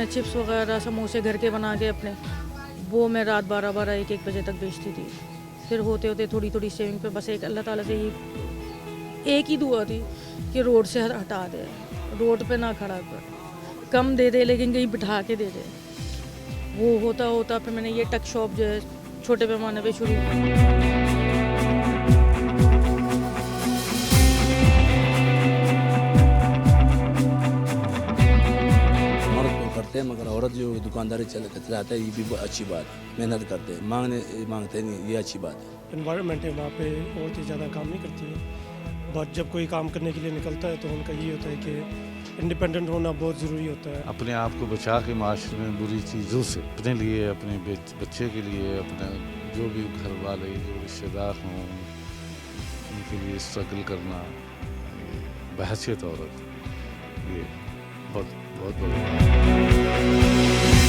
Chips वगैरह समोसे घर के बना के अपने, वो मैं रात 12-12 1-1 बजे तक बेचती थी। फिर होते होते थोड़ी थोड़ी सेविंग पे बस एक अल्लाह ताला से एक ही दुआ थी कि रोड से हटा दे, रोड पे ना खड़ा कर, कम दे दे लेकिन कहीं बिठा के दे दे। वो होता होता फिर मैंने ये टक शॉप जो है छोटे पैमाने पे शुरू की। करते हैं मगर औरत जो दुकानदारी चलाता है ये भी बहुत अच्छी बात है, मेहनत करते हैं, मांगते नहीं, ये अच्छी बात है। इन्वायरमेंट है वहाँ पे औरतें ज़्यादा काम नहीं करती है, बट जब कोई काम करने के लिए निकलता है तो उनका ये होता है कि इंडिपेंडेंट होना बहुत ज़रूरी होता है। अपने आप को बचा के माशरे में बुरी चीज़ों से अपने लिए, अपने बच्चे के लिए, अपने जो भी घर वाले जो रिश्तेदार हों उनके लिए स्ट्रगल करना, बहैसियत औरत, ये बहुत बहुत बड़ी बात है।